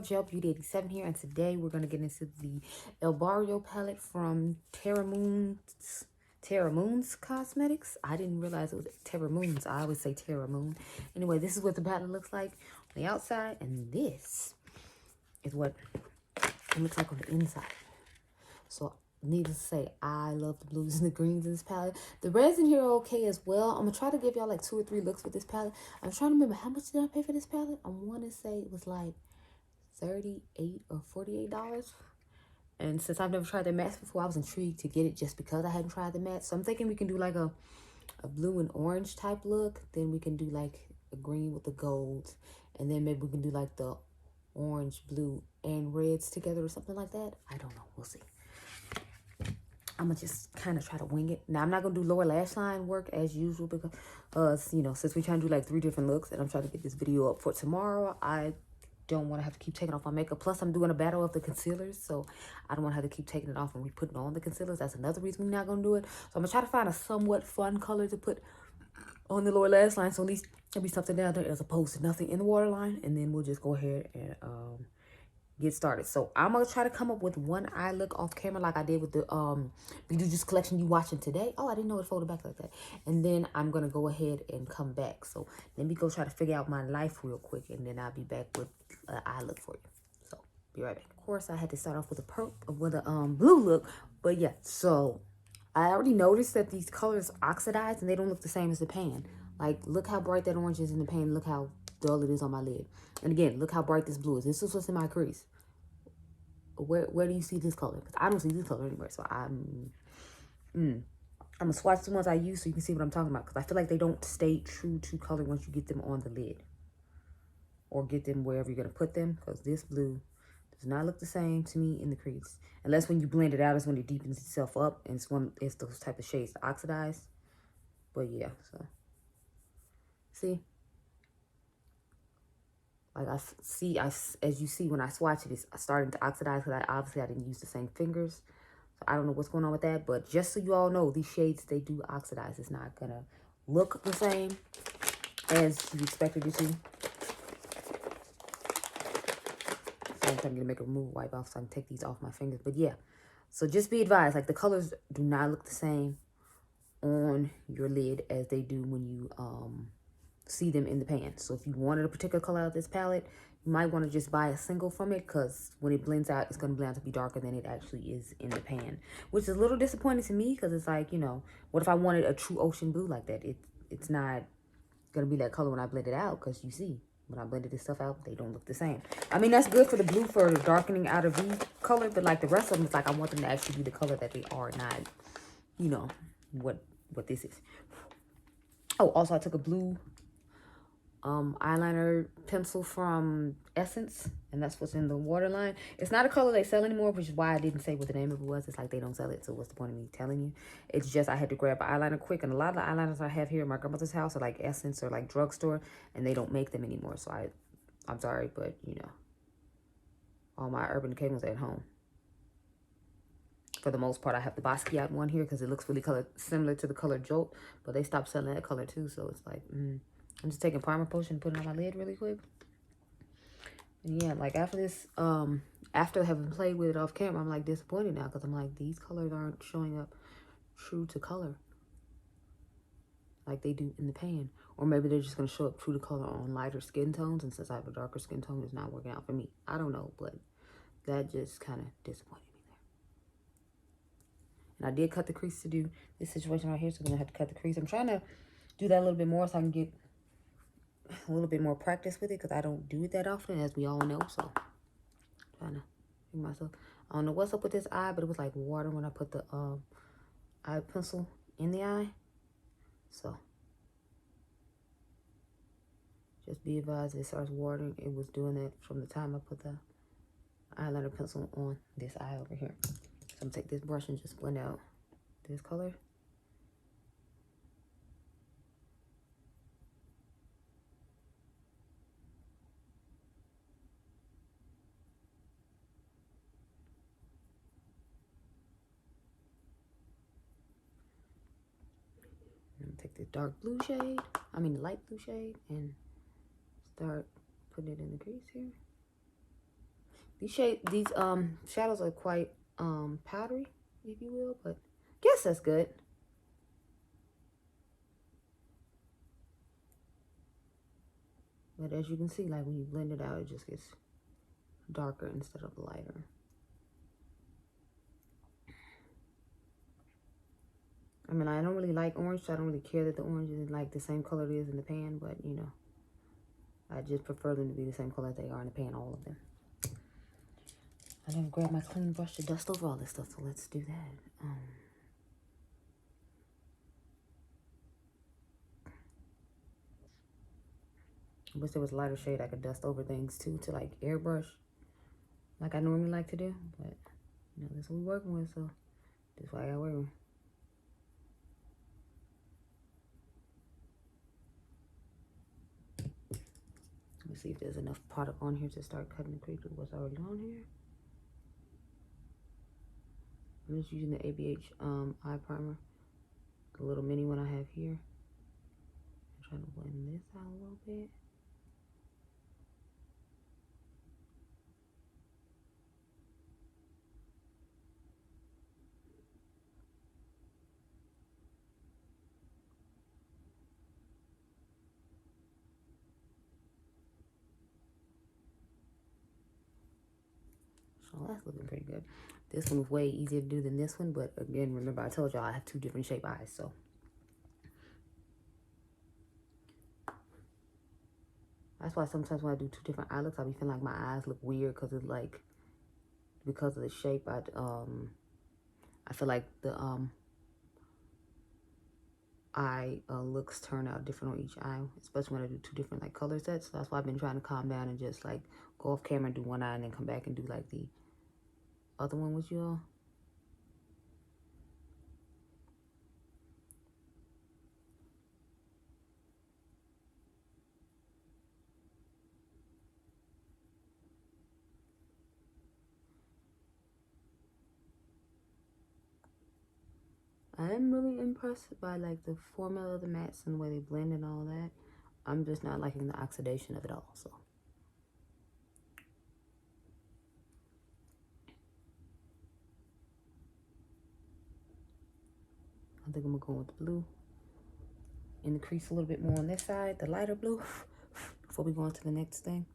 Gel Beauty 87 here, and today we're going to get into the Barrio palette from Terra Moon's Cosmetics. I didn't realize it was Terra Moon's. I always say Terra Moon. Anyway, this is what the palette looks like on the outside, and this is what it looks like on the inside. So needless to say, I love the blues and the greens in this palette. The reds in here are okay as well. I'm going to try to give y'all like 2 or 3 looks with this palette. I'm trying to remember, how much did I pay for this palette? I want to say it was like $38 or $48. And since I've never tried the mattes before, I was intrigued to get it just because I hadn't tried the mattes. So I'm thinking we can do like a blue and orange type look. Then we can do like a green with the golds. And then maybe we can do like the orange, blue, and reds together or something like that. I don't know. We'll see. I'm gonna just kind of try to wing it. Now, I'm not gonna do lower lash line work as usual because, you know, since we're trying to do like 3 different looks and I'm trying to get this video up for tomorrow, I don't want to have to keep taking off my makeup. Plus, I'm doing a battle of the concealers, so I don't want to have to keep taking it off and re-putting on the concealers. That's another reason we're not gonna do it. So I'm gonna try to find a somewhat fun color to put on the lower lash line, so at least there'll be something down there as opposed to nothing in the waterline, and then we'll just go ahead and get started. So I'm gonna try to come up with one eye look off camera like I did with the Beauty Juice collection you watching today. Oh, I didn't know it folded back like that. And then I'm gonna go ahead and come back. So let me go try to figure out my life real quick, and then I'll be back with an eye look for you. So be right back. Of course, I had to start off with a blue look, but yeah. So I already noticed that these colors oxidize and they don't look the same as the pan. Like, look how bright that orange is in the pan. Look how dull it is on my lid. And again, look how bright this blue is. This is what's in my crease. Where do you see this color? Because I don't see this color anywhere. So I'm gonna swatch the ones I use so you can see what I'm talking about. Because I feel like they don't stay true to color once you get them on the lid, or get them wherever you're gonna put them. Because this blue does not look the same to me in the crease, unless when you blend it out is when it deepens itself up, and it's those type of shades to oxidize. But yeah, so see. Like as you see when I swatch it, it's starting to oxidize because I didn't use the same fingers. So I don't know what's going on with that. But just so you all know, these shades, they do oxidize. It's not going to look the same as you expected it to. So I'm trying to make a removal wipe off so I can take these off my fingers. But yeah, so just be advised, like the colors do not look the same on your lid as they do when you see them in the pan. So if you wanted a particular color out of this palette, you might want to just buy a single from it, because when it blends out, it's going to blend out to be darker than it actually is in the pan, which is a little disappointing to me, because it's like, you know, what if I wanted a true ocean blue like that? It's not going to be that color when I blend it out, because you see, when I blended this stuff out, they don't look the same. I mean, that's good for the blue for darkening out of V color, but like the rest of them, it's like I want them to actually be the color that they are, not, you know, what this is. Oh, also I took a blue eyeliner pencil from Essence, and that's what's in the waterline. It's not a color they sell anymore, which is why I didn't say what the name of it was. It's like they don't sell it, so what's the point of me telling you? It's just I had to grab an eyeliner quick, and a lot of the eyeliners I have here in my grandmother's house are like Essence or like drugstore, and they don't make them anymore. So I'm sorry, but you know, all my Urban Decay ones are at home. For the most part, I have the Basquiat one here because it looks really similar to the color Jolt, but they stopped selling that color too, so it's like, I'm just taking primer potion and putting it on my lid really quick. And yeah, like after this, after having played with it off camera, I'm like disappointed now, because I'm like, these colors aren't showing up true to color like they do in the pan. Or maybe they're just going to show up true to color on lighter skin tones, and since I have a darker skin tone, it's not working out for me. I don't know, but that just kind of disappointed me there. And I did cut the crease to do this situation right here, so I'm going to have to cut the crease. I'm trying to do that a little bit more so I can get a little bit more practice with it, because I don't do it that often, as we all know. So I'm trying to make myself, I don't know what's up with this eye, but it was like water when I put the eye pencil in the eye. So just be advised, it starts watering. It was doing that from the time I put the eyeliner pencil on this eye over here. So I'm gonna take this brush and just blend out this color. Take the dark blue shade, the light blue shade, and start putting it in the crease here. These shadows are quite powdery, if you will, but guess that's good. But as you can see, like when you blend it out, it just gets darker instead of lighter. I mean, I don't really like orange, so I don't really care that the orange is like the same color it is in the pan, but you know, I just prefer them to be the same color they are in the pan, all of them. I never grabbed my clean brush to dust over all this stuff, so let's do that. I wish there was a lighter shade I could dust over things too, to like airbrush, like I normally like to do, but you know, that's what we're working with, so that's why I gotta work with. Let me see if there's enough product on here to start cutting the crease with what's already on here. I'm just using the ABH eye primer, the little mini one I have here. I'm trying to blend this out a little bit. So that's looking pretty good. This one was way easier to do than this one, but again, remember I told y'all I have two different shape eyes, so. That's why sometimes when I do two different eye looks, I be feeling like my eyes look weird because it's like, because of the shape, I feel like the eye looks turn out different on each eye, especially when I do two different like color sets. So that's why I've been trying to calm down and just like go off camera and do one eye and then come back and do like the other one with you all. I am really impressed by like the formula of the mattes and the way they blend and all that. I'm just not liking the oxidation of it all, so. I think I'm gonna go with the blue in the crease a little bit more on this side, the lighter blue, before we go on to the next thing.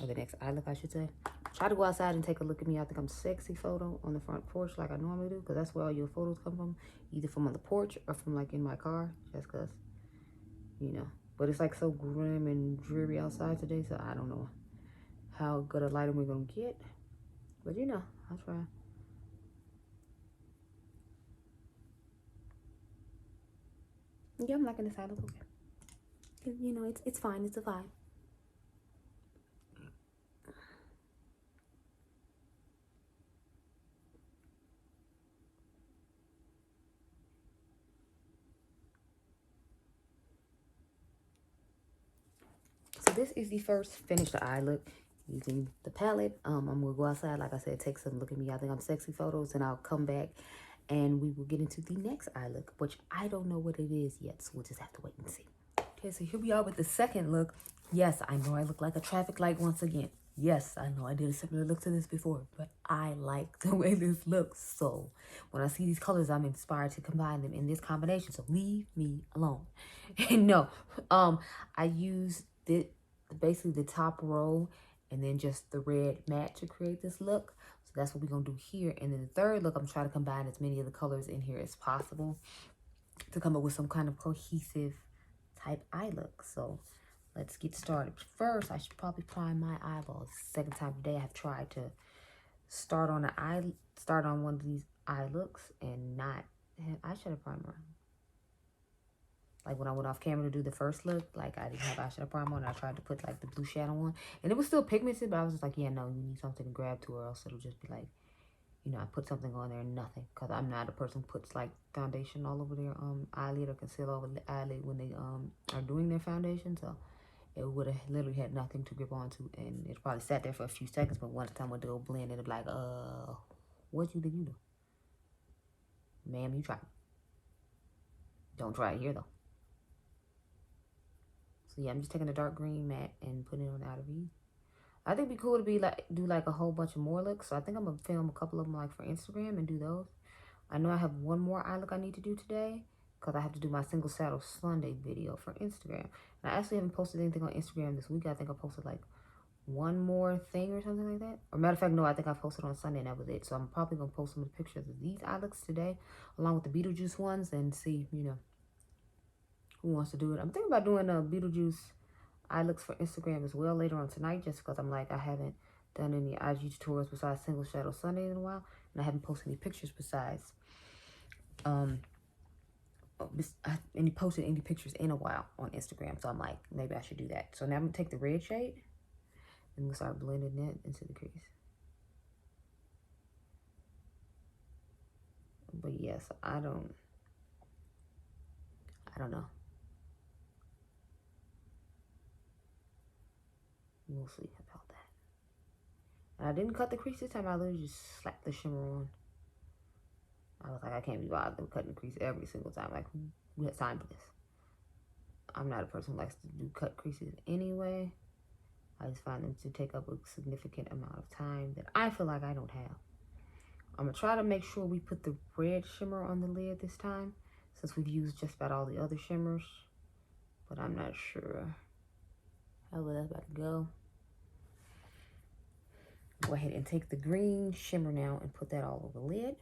Or the next eye look, I should say. Try to go outside and take a look at me. I think I'm sexy photo on the front porch like I normally do, because that's where all your photos come from. Either from on the porch or from like in my car, just because, you know. But it's like so grim and dreary outside today, so I don't know how good a lighting we're going to get. But you know, I'll try. Yeah, I'm liking this eye look, okay. You know, it's fine. It's a vibe. So this is the first finished eye look using the palette. I'm gonna go outside, like I said, take some look at me. I think I'm sexy photos, and I'll come back and we will get into the next eye look, which I don't know what it is yet, so we'll just have to wait and see. Okay, so here we are with the second look. Yes, I know I look like a traffic light once again. Yes, I know I did a similar look to this before, but I like the way this looks. So when I see these colors, I'm inspired to combine them in this combination. So leave me alone. And no, I use basically the top row and then just the red matte to create this look. So that's what we're gonna do here. And then the third look, I'm trying to combine as many of the colors in here as possible to come up with some kind of cohesive type eye look. So let's get started. First, I should probably prime my eyeballs. Second time today I've tried to start on one of these eye looks and not have eyeshadow primer. Like when I went off camera to do the first look, like I didn't have eyeshadow primer on. I tried to put like the blue shadow on, and it was still pigmented, but I was just like, yeah, no, you need something to grab to, or else it'll just be like, you know, I put something on there and nothing, because I'm not a person who puts like foundation all over their eyelid or concealer over the eyelid when they are doing their foundation. So it would have literally had nothing to grip onto, and it probably sat there for a few seconds. But once the time I do a blend, it'll be like, what you do? Ma'am, you try. Don't try it here though. So yeah, I'm just taking a dark green matte and putting it on the outer V. I think it'd be cool to be like, do like a whole bunch of more looks. So I think I'm gonna film a couple of them like for Instagram and do those. I know I have one more eye look I need to do today because I have to do my single saddle Sunday video for Instagram. And I actually haven't posted anything on Instagram this week. I think I posted like one more thing or something like that. Or matter of fact, no, I think I posted on Sunday and that was it. So I'm probably gonna post some of the pictures of these eye looks today, along with the Beetlejuice ones, and see, you know, who wants to do it. I'm thinking about doing a Beetlejuice eye looks for Instagram as well later on tonight, just because I'm like, I haven't done any IG tutorials besides Single Shadow Sunday in a while, and I haven't posted any pictures besides posted any pictures in a while on Instagram. So I'm like, maybe I should do that. So now I'm gonna take the red shade and we'll start blending that into the crease. But yes, I don't know. We'll see about that. And I didn't cut the crease this time. I literally just slapped the shimmer on. I was like, I can't be bothered with cutting the crease every single time. Like, who has time for this? I'm not a person who likes to do cut creases anyway. I just find them to take up a significant amount of time that I feel like I don't have. I'm going to try to make sure we put the red shimmer on the lid this time, since we've used just about all the other shimmers. But I'm not sure how that's about to go. Go ahead and take the green shimmer now and put that all over the lid.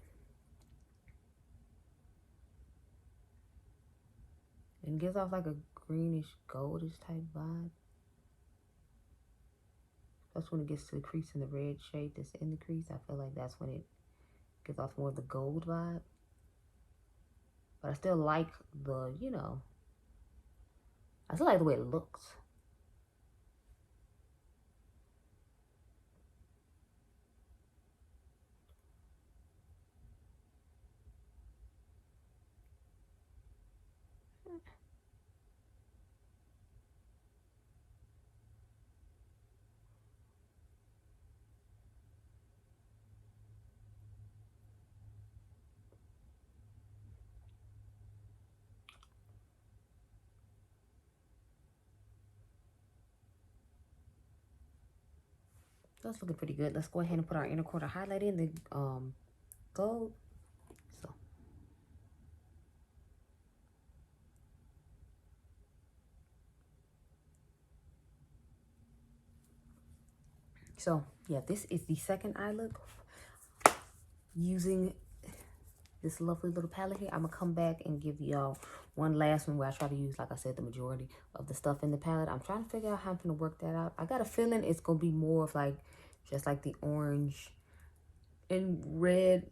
And gives off like a greenish, goldish type vibe. That's when it gets to the crease in the red shade that's in the crease. I feel like that's when it gives off more of the gold vibe. But I still like the, you know, I still like the way it looks. That's looking pretty good. Let's go ahead and put our inner corner highlight in the gold. So yeah, this is the second eye look using this lovely little palette here. I'm gonna come back and give y'all one last one where I try to use, like I said, the majority of the stuff in the palette. I'm trying to figure out how I'm gonna work that out. I got a feeling it's gonna be more of like just like the orange and red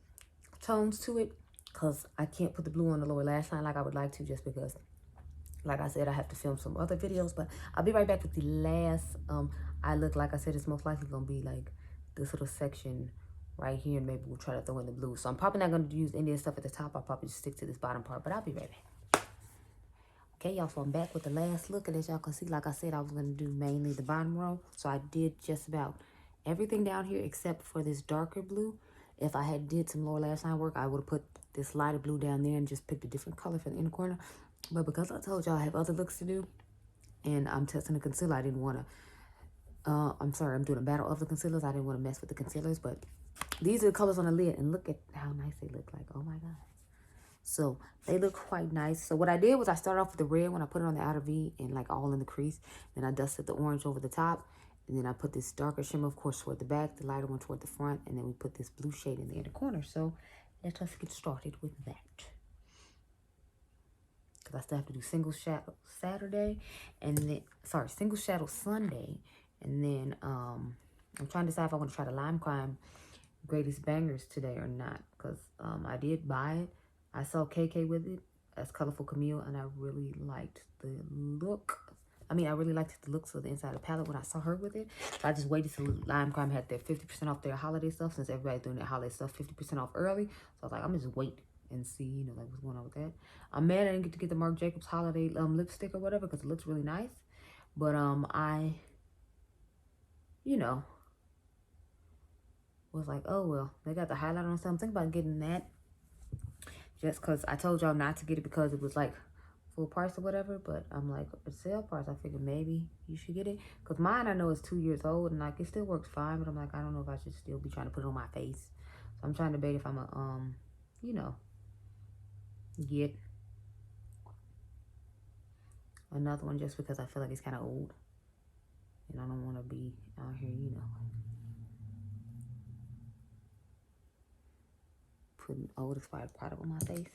tones to it, because I can't put the blue on the lower lash line like I would like to, just because, like I said, I have to film some other videos. But I'll be right back with the last eye look. Like I said, it's most likely gonna be like this little section right here, and maybe we'll try to throw in the blue. So I'm probably not going to use any of the stuff at the top. I'll probably just stick to this bottom part, but I'll be right back. Okay, y'all, so I'm back with the last look, and as y'all can see, like I said, I was going to do mainly the bottom row. So I did just about everything down here except for this darker blue. If I had did some lower lash line work, I would have put this lighter blue down there and just picked a different color for the inner corner. But because I told y'all I have other looks to do, and I'm testing the concealer, I didn't want to, I'm sorry, I'm doing a battle of the concealers. I didn't want to mess with the concealers, but these are the colors on the lid, and look at how nice they look like. Oh my god. So they look quite nice. So what I did was I started off with the red when I put it on the outer V and like all in the crease. Then I dusted the orange over the top. And then I put this darker shimmer, of course, toward the back, the lighter one toward the front. And then we put this blue shade in the inner corner. So let us get started with that. Because I still have to do Single Shadow Saturday. And then, sorry, Single Shadow Sunday. And then I'm trying to decide if I want to try the Lime Crime Greatest Bangers today or not, because I did buy it. I saw KK with it as Colorful Camille, and I really liked the look. I mean, I really liked the looks of the inside of the palette when I saw her with it. So I just waited till Lime Crime had their 50% off their holiday stuff, since everybody's doing their holiday stuff 50% off early. So I was like, I'm just wait and see, you know, like what's going on with that. I'm mad I didn't get to get the Marc Jacobs holiday lipstick or whatever, because it looks really nice. But I, you know, was like, oh well, they got the highlighter on something. I'm thinking about getting that, just because I told y'all not to get it because it was like full price or whatever, but I'm like, it's sale price. I figured maybe you should get it, because mine, I know, is 2 years old, and like it still works fine, but I'm like, I don't know if I should still be trying to put it on my face. So I'm trying to debate if I'm a you know, get another one, just because I feel like it's kind of old and I don't want to be out here, you know, putting old expired product on my face.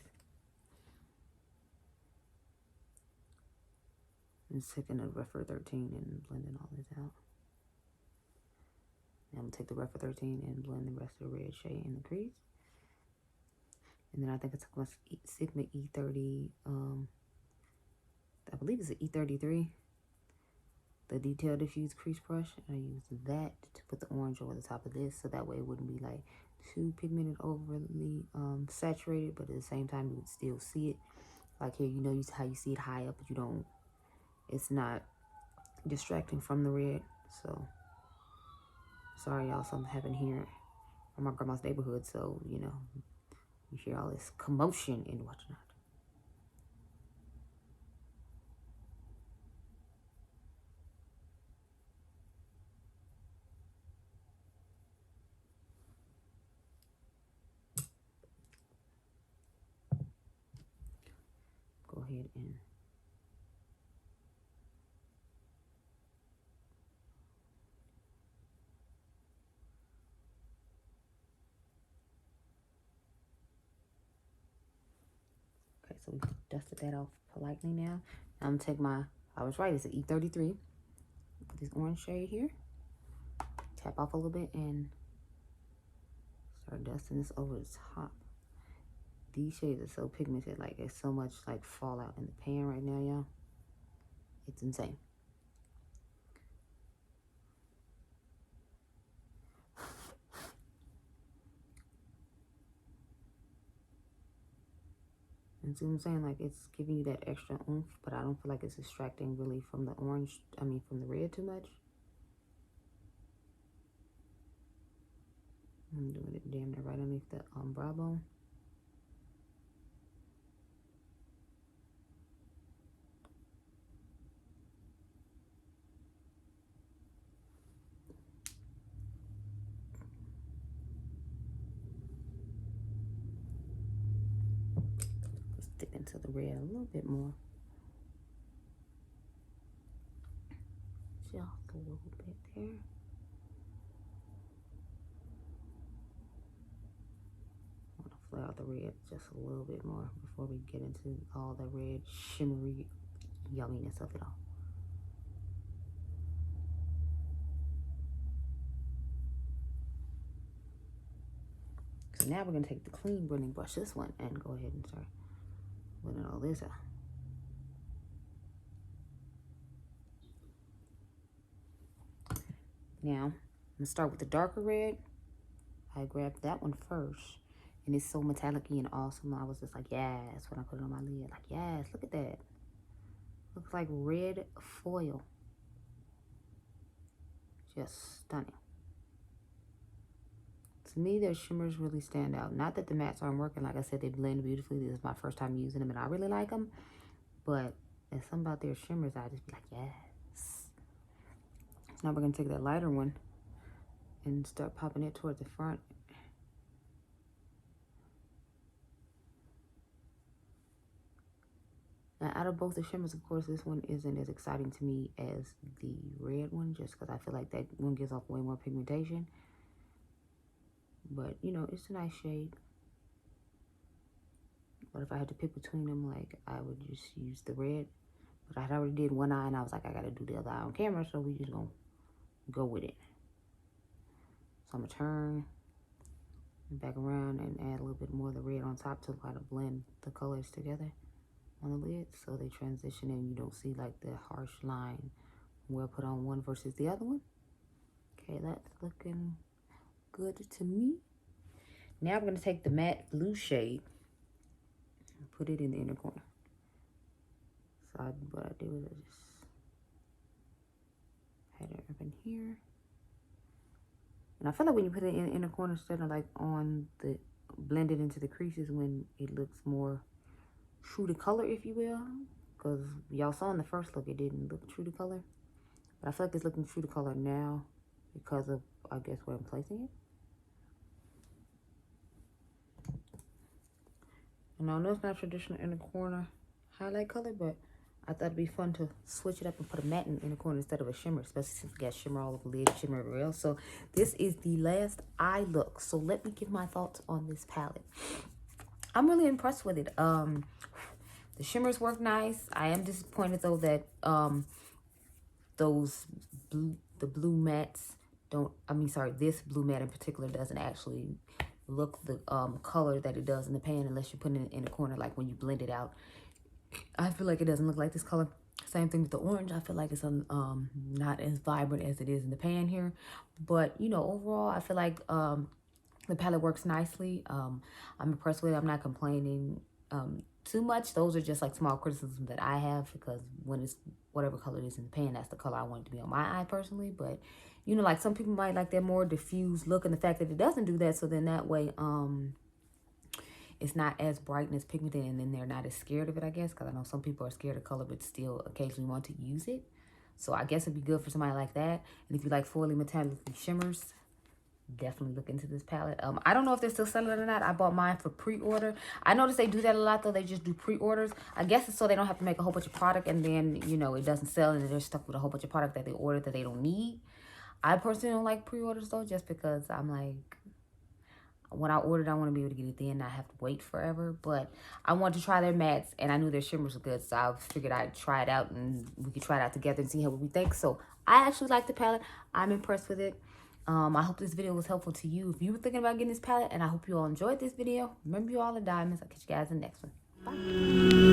And taking the Refer 13 and blending all this out. Now I'm going to take the Refer 13 and blend the rest of the red shade in the crease. And then I think I took my Sigma E30, I believe it's an E33, the Detail Diffuse Crease Brush. And I used that to put the orange over the top of this, so that way it wouldn't be like too pigmented, overly saturated, but at the same time you would still see it. Like here, you know how you see it high up, but you don't, it's not distracting from the red. So sorry y'all, something happened here from my grandma's neighborhood, so you know, you hear all this commotion and whatnot. Go ahead and okay, so we dusted that off politely now. I'm gonna take my, I was right, it's an E33. Put this orange shade here. Tap off a little bit and start dusting this over the top. These shades are so pigmented, like there's so much like fallout in the pan right now, y'all. It's insane. And see what I'm saying? Like it's giving you that extra oomph, but I don't feel like it's distracting really from the orange, I mean from the red too much. I'm doing it damn near right underneath the brow bone. Stick into the red a little bit more. Just a little bit there. I want to flare out the red just a little bit more before we get into all the red shimmery yumminess of it all. So now we're going to take the clean blending brush, this one, and go ahead and start blending all this out. Now, I'm going to start with the darker red. I grabbed that one first, and it's so metallic-y and awesome. I was just like, yes, when I put it on my lid. Like, yes, look at that. Looks like red foil. Just stunning. To me, their shimmers really stand out. Not that the mattes aren't working. Like I said, they blend beautifully. This is my first time using them, and I really like them. But there's something about their shimmers, I just be like, yes. Now we're going to take that lighter one and start popping it towards the front. Now, out of both the shimmers, of course, this one isn't as exciting to me as the red one, just because I feel like that one gives off way more pigmentation. But, you know, it's a nice shade. But if I had to pick between them, like, I would just use the red. But I already did one eye, and I was like, I got to do the other eye on camera, so we just going to go with it. So I'm going to turn back around and add a little bit more of the red on top to try to blend the colors together on the lid, so they transition and you don't see like the harsh line where I put on one versus the other one. Okay, that's looking good to me. Now I'm going to take the matte blue shade and put it in the inner corner. So what I did was I just had it up in here. And I feel like when you put it in the inner corner instead of like on the blended into the creases, when it looks more true to color, if you will. because y'all saw in the first look it didn't look true to color. But I feel like it's looking true to color now because of, I guess, where I'm placing it. And I know it's not traditional inner corner highlight color, but I thought it'd be fun to switch it up and put a matte in the corner instead of a shimmer, especially since we got shimmer all over the lid, shimmer everywhere else. So this is the last eye look. So let me give my thoughts on this palette. I'm really impressed with it. The shimmers work nice. I am disappointed though that the blue mattes don't, this blue matte in particular doesn't actually look the color that it does in the pan unless you put it in the corner, like when you blend it out. I feel like it doesn't look like this color. Same thing with the orange. I feel like it's not as vibrant as it is in the pan here. But, you know, overall, I feel like the palette works nicely. I'm impressed with it. I'm not complaining too much. Those are just like small criticisms that I have, because when it's whatever color it is in the pan, that's the color I want it to be on my eye personally. But, you know, like some people might like that more diffused look, and the fact that it doesn't do that, so then that way it's not as bright and as pigmented, and then they're not as scared of it, I guess, because I know some people are scared of color but still occasionally want to use it. So I guess it'd be good for somebody like that. And if you like foily metallically shimmers, definitely look into this palette. I don't know if they're still selling it or not. I bought mine for pre-order. I noticed they do that a lot though. They just do pre-orders. I guess it's so they don't have to make a whole bunch of product and then, you know, it doesn't sell and they're stuck with a whole bunch of product that they ordered that they don't need. I personally don't like pre-orders though, just because I'm like, when I ordered, I want to be able to get it then, not have to wait forever. But I wanted to try their mattes, and I knew their shimmers were good, so I figured I'd try it out, and we could try it out together and see how we think. So I actually like the palette. I'm impressed with it. I hope this video was helpful to you if you were thinking about getting this palette, and I hope you all enjoyed this video. Remember, you all are diamonds. I'll catch you guys in the next one. Bye.